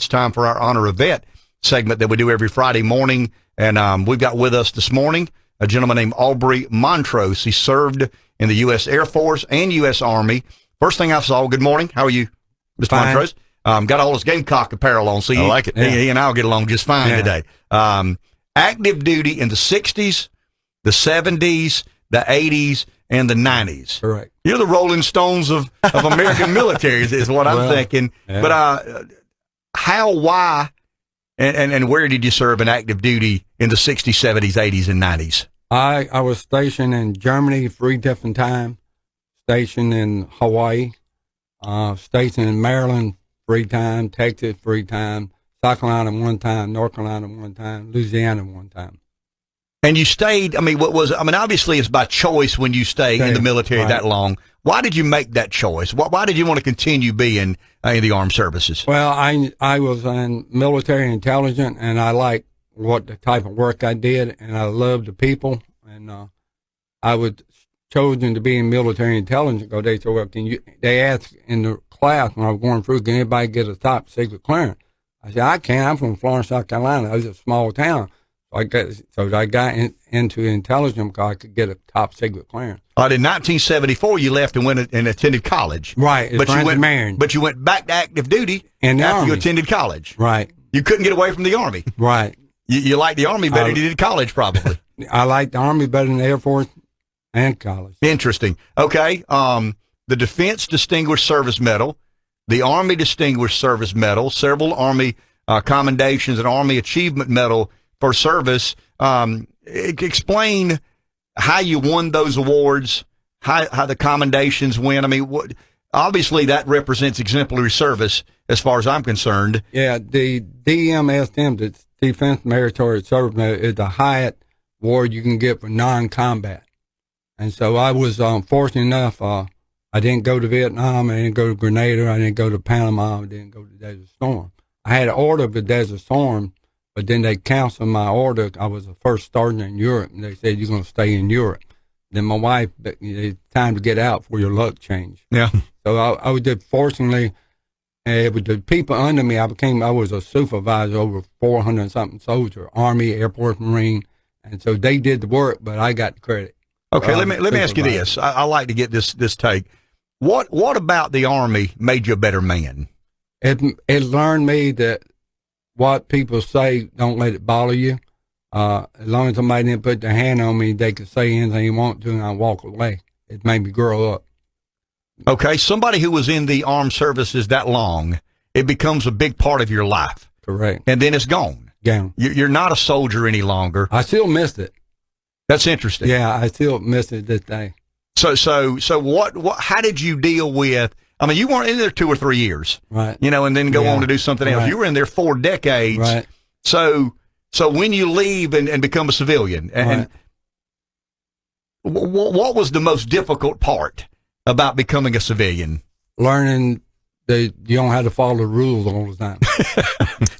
It's time for our Honor a Vet segment that we do every Friday morning. And we've got with us this morning a gentleman named Aubrey Montrose. He served in the U.S. Air Force and U.S. Army. First thing I saw, good morning. How are you, Mr. Fine. Montrose? Got all his Gamecock apparel on, so I like it. He and I'll get along just fine today. Active duty in the 60s, the 70s, the 80s, and the 90s. Correct. You're the Rolling Stones of American military is what I'm thinking. Yeah. But how, why, and where did you serve in active duty in the 60s, 70s, 80s, and 90s? I was stationed in Germany 3 different times, stationed in Hawaii, stationed in Maryland 3 times, Texas 3 times, South Carolina 1 time, North Carolina 1 time, Louisiana 1 time. And you stayed, obviously it's by choice when you stay in the military that long. Why did you make that choice? Why did you want to continue being in the armed services? Well, I was in military intelligence, and I liked what the type of work I did, and I loved the people. And I was chosen to be in military intelligence because they said, well, they asked in the class when I was going through, can anybody get a top secret clearance? I said, I can't. I'm from Florence, South Carolina. It was a small town. I got into intelligence because I could get a top secret clearance. In 1974, you left and went and attended college. Right. But you went back to active duty after you attended college. Right. You couldn't get away from the Army. Right. You liked the Army better than you did college, probably. I liked the Army better than the Air Force and college. Interesting. Okay. The Defense Distinguished Service Medal, the Army Distinguished Service Medal, several Army commendations, and Army Achievement Medal for service. Explain how you won those awards, how the commendations went. Obviously that represents exemplary service as far as I'm concerned. Yeah, the DMSM, the Defense Meritorious Service Medal, is the highest award you can get for non-combat. And so I was fortunate enough, I didn't go to Vietnam, I didn't go to Grenada, I didn't go to Panama, I didn't go to Desert Storm. I had an order for Desert Storm, but then they canceled my order. I was the first sergeant in Europe, and they said, you're going to stay in Europe. Then my wife, it's time to get out before your luck changed. Yeah. So I was just fortunately, with the people under me, I was a supervisor over 400-something soldiers, Army, Air Force, Marine. And so they did the work, but I got the credit. Okay, let me ask you this. I like to get this take. What about the Army made you a better man? It learned me that what people say, don't let it bother you. As long as somebody didn't put their hand on me, they could say anything they want to, and I walk away. It made me grow up. Okay, somebody who was in the armed services that long, it becomes a big part of your life. Correct. And then it's gone. Gone. You're not a soldier any longer. I still missed it. That's interesting. Yeah, I still miss it this day. So what, how did you deal with, you weren't in there 2 or 3 years. Right. And then go on to do something else. Right. You were in there 4 decades. Right. So when you leave and become a civilian, and what was the most difficult part about becoming a civilian? Learning that you don't have to follow the rules all the time.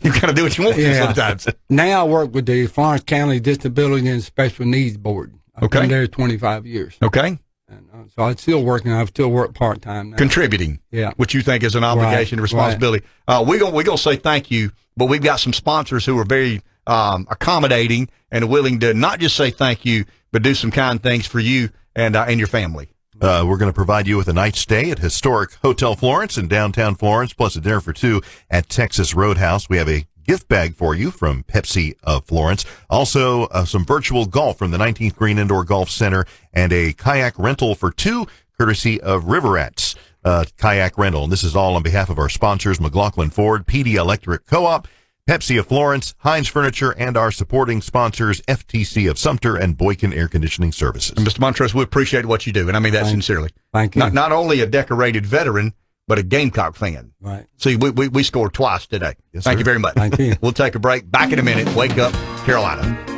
You kind of do what you want to sometimes. Now I work with the Florence County Disability and Special Needs Board. I've been there 25 years. Okay. And, so I'm still working. I still work part-time now. Contributing. Yeah. Which you think is an obligation and responsibility. Right. We're gonna say thank you, but we've got some sponsors who are very accommodating and willing to not just say thank you, but do some kind things for you and your family. We're going to provide you with a night stay at historic Hotel Florence in downtown Florence, plus a dinner for 2 at Texas Roadhouse. We have a gift bag for you from Pepsi of Florence. Also, some virtual golf from the 19th Green Indoor Golf Center and a kayak rental for 2, courtesy of Riverettes Kayak Rental. And this is all on behalf of our sponsors, McLaughlin Ford, PD Electric Co-op, Pepsi of Florence, Heinz Furniture, and our supporting sponsors, FTC of Sumter and Boykin Air Conditioning Services. And Mr. Montrose, we appreciate what you do, and I mean that sincerely. Thank you. Not only a decorated veteran, but a Gamecock fan. Right. See, we scored twice today. Yes, Thank sir. you very much. Thank you. We'll take a break. Back in a minute. Wake up, Carolina.